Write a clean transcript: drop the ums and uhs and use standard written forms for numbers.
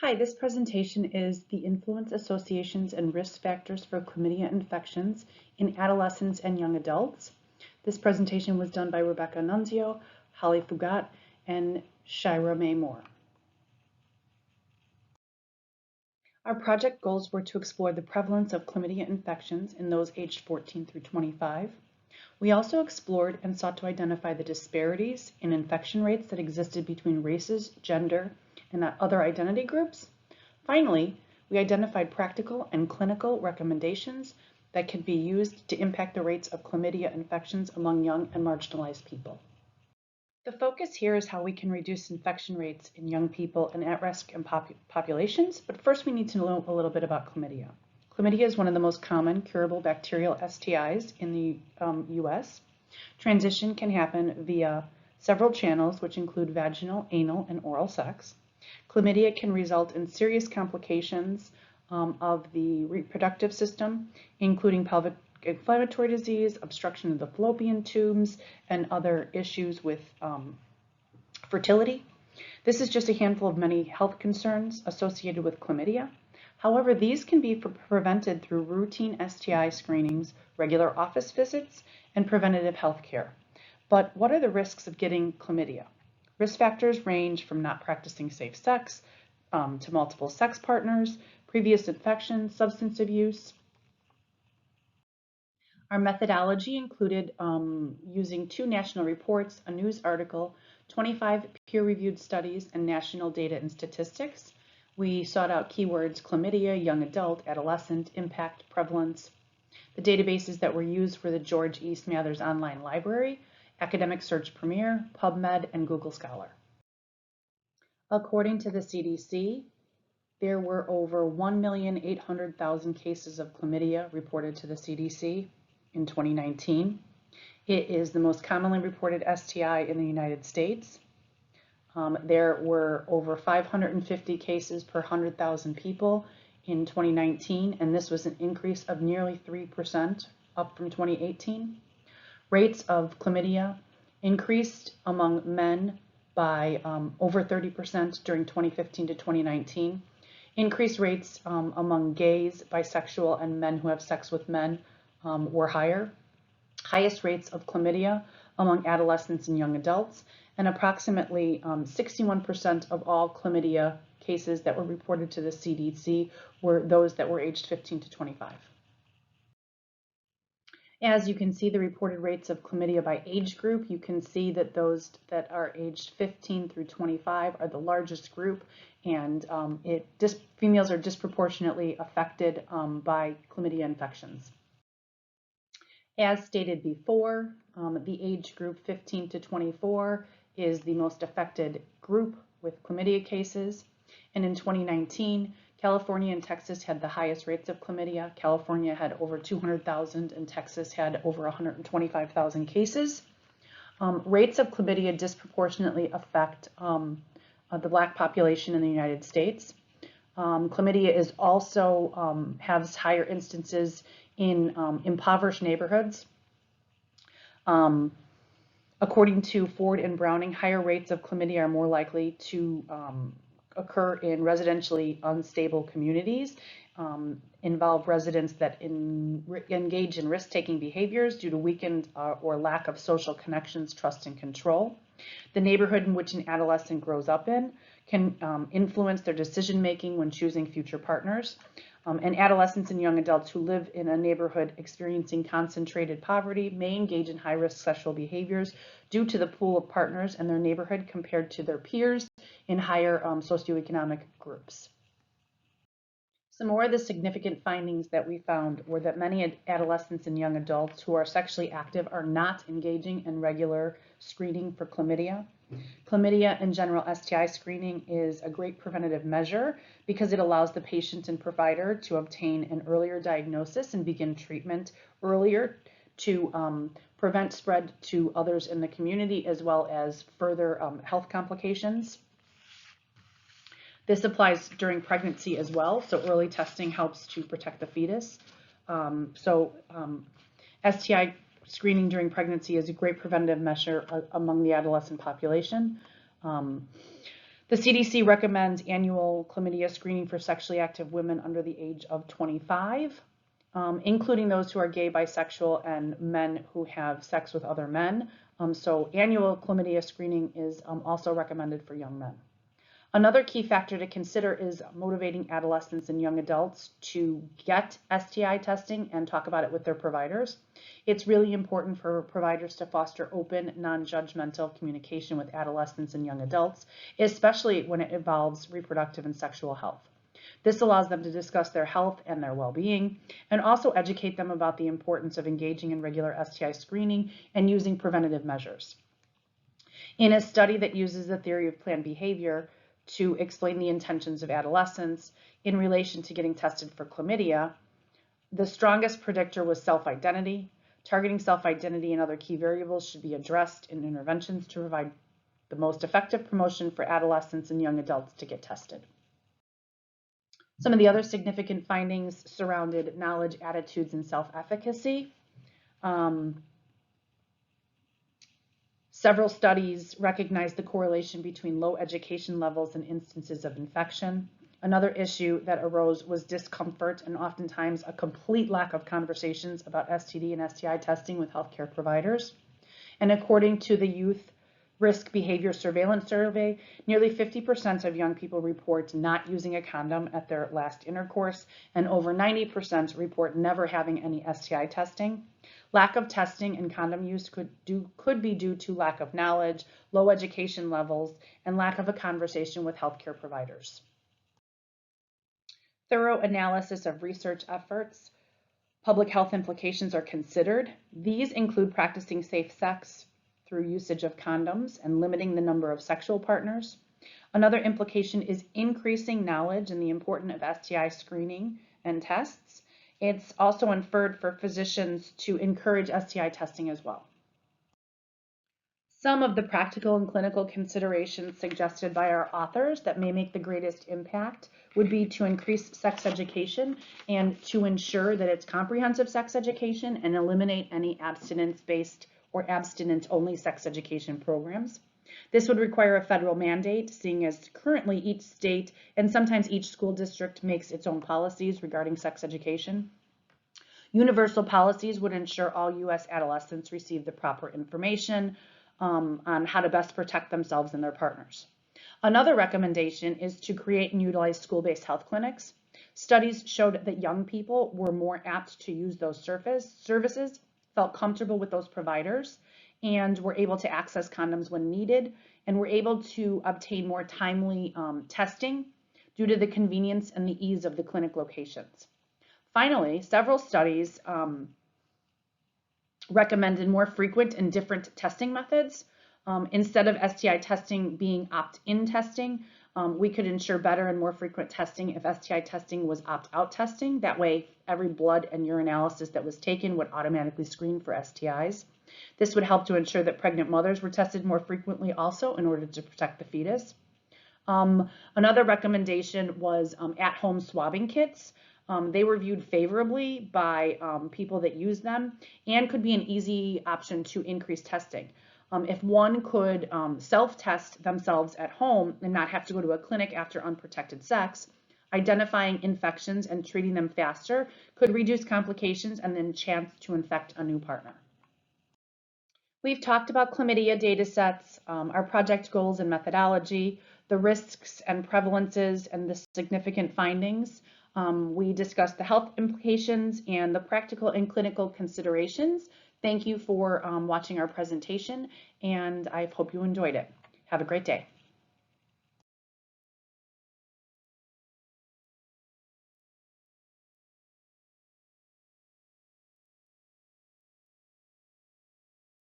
Hi, this presentation is the influence, associations, and risk factors for chlamydia infections in adolescents and young adults. This presentation was done by Rebecca Nunzio, Holly Fougat, and Shira May Moore. Our project goals were to explore the prevalence of chlamydia infections in those aged 14 through 25. We also explored and sought to identify the disparities in infection rates that existed between races, gender, and other identity groups. Finally, we identified practical and clinical recommendations that can be used to impact the rates of chlamydia infections among young and marginalized people. The focus here is how we can reduce infection rates in young people and at-risk populations, but first we need to know a little bit about chlamydia. Chlamydia is one of the most common curable bacterial STIs in the US. Transition can happen via several channels, which include vaginal, anal, and oral sex. Chlamydia can result in serious complications of the reproductive system, including pelvic inflammatory disease, obstruction of the fallopian tubes, and other issues with fertility. This is just a handful of many health concerns associated with chlamydia. However, these can be prevented through routine STI screenings, regular office visits, and preventative health care. But what are the risks of getting chlamydia? Risk factors range from not practicing safe sex to multiple sex partners, previous infections, substance abuse. Our methodology included using 2 national reports, a news article, 25 peer-reviewed studies, and national data and statistics. We sought out keywords chlamydia, young adult, adolescent, impact, prevalence. The databases that were used were the George E. Smathers Online Library, Academic Search Premier, PubMed, and Google Scholar. According to the CDC, there were over 1,800,000 cases of chlamydia reported to the CDC in 2019. It is the most commonly reported STI in the United States. There were over 550 cases per 100,000 people in 2019, and this was an increase of nearly 3% up from 2018. Rates of chlamydia increased among men by over 30% during 2015 to 2019. Increased rates among gays, bisexual, and men who have sex with men were higher. Highest rates of chlamydia among adolescents and young adults, and approximately 61% of all chlamydia cases that were reported to the CDC were those that were aged 15 to 25. As you can see the reported rates of chlamydia by age group, you can see that those that are aged 15 through 25 are the largest group, and females are disproportionately affected by chlamydia infections. As stated before, the age group 15 to 24 is the most affected group with chlamydia cases. And in 2019, California and Texas had the highest rates of chlamydia. California had over 200,000 and Texas had over 125,000 cases. Rates of chlamydia disproportionately affect the Black population in the United States. Chlamydia is also has higher instances in impoverished neighborhoods. According to Ford and Browning, higher rates of chlamydia are more likely to occur in residentially unstable communities, involve residents that engage in risk-taking behaviors due to weakened or lack of social connections, trust, and control. The neighborhood in which an adolescent grows up in can influence their decision-making when choosing future partners. And adolescents and young adults who live in a neighborhood experiencing concentrated poverty may engage in high-risk sexual behaviors due to the pool of partners in their neighborhood compared to their peers in higher socioeconomic groups. Some more of the significant findings that we found were that many adolescents and young adults who are sexually active are not engaging in regular screening for chlamydia. Chlamydia and general STI screening is a great preventative measure because it allows the patient and provider to obtain an earlier diagnosis and begin treatment earlier to prevent spread to others in the community as well as further health complications. This applies during pregnancy as well, so early testing helps to protect the fetus. STI screening during pregnancy is a great preventative measure among the adolescent population. The CDC recommends annual chlamydia screening for sexually active women under the age of 25, including those who are gay, bisexual, and men who have sex with other men. So annual chlamydia screening is also recommended for young men. Another key factor to consider is motivating adolescents and young adults to get STI testing and talk about it with their providers. It's really important for providers to foster open, non-judgmental communication with adolescents and young adults, especially when it involves reproductive and sexual health. This allows them to discuss their health and their well-being, and also educate them about the importance of engaging in regular STI screening and using preventative measures. In a study that uses the theory of planned behavior to explain the intentions of adolescents in relation to getting tested for chlamydia, the strongest predictor was self-identity. Targeting self-identity and other key variables should be addressed in interventions to provide the most effective promotion for adolescents and young adults to get tested. Some of the other significant findings surrounded knowledge, attitudes, and self-efficacy. Several studies recognize the correlation between low education levels and instances of infection. Another issue that arose was discomfort and oftentimes a complete lack of conversations about STD and STI testing with healthcare providers. And according to the Youth Risk Behavior Surveillance Survey, nearly 50% of young people report not using a condom at their last intercourse, and over 90% report never having any STI testing. Lack of testing and condom use could be due to lack of knowledge, low education levels, and lack of a conversation with healthcare providers. Thorough analysis of research efforts, public health implications are considered. These include practicing safe sex through usage of condoms and limiting the number of sexual partners. Another implication is increasing knowledge in the importance of STI screening and tests. It's also inferred for physicians to encourage STI testing as well. Some of the practical and clinical considerations suggested by our authors that may make the greatest impact would be to increase sex education and to ensure that it's comprehensive sex education and eliminate any abstinence-based or abstinence-only sex education programs. This would require a federal mandate, seeing as currently each state and sometimes each school district makes its own policies regarding sex education. Universal policies would ensure all U.S. adolescents receive the proper information on how to best protect themselves and their partners. Another recommendation is to create and utilize school-based health clinics. Studies showed that young people were more apt to use those services, felt comfortable with those providers, and were able to access condoms when needed, and were able to obtain more timely testing due to the convenience and the ease of the clinic locations. Finally, several studies recommended more frequent and different testing methods. Instead of STI testing being opt-in testing, we could ensure better and more frequent testing if STI testing was opt-out testing. That way, every blood and urinalysis that was taken would automatically screen for STIs. This would help to ensure that pregnant mothers were tested more frequently also in order to protect the fetus. Another recommendation was at-home swabbing kits. They were viewed favorably by people that use them and could be an easy option to increase testing. If one could self-test themselves at home and not have to go to a clinic after unprotected sex, identifying infections and treating them faster could reduce complications and then chance to infect a new partner. We've talked about chlamydia data sets, our project goals and methodology, the risks and prevalences and the significant findings. We discussed the health implications and the practical and clinical considerations. Thank you for watching our presentation, and I hope you enjoyed it. Have a great day.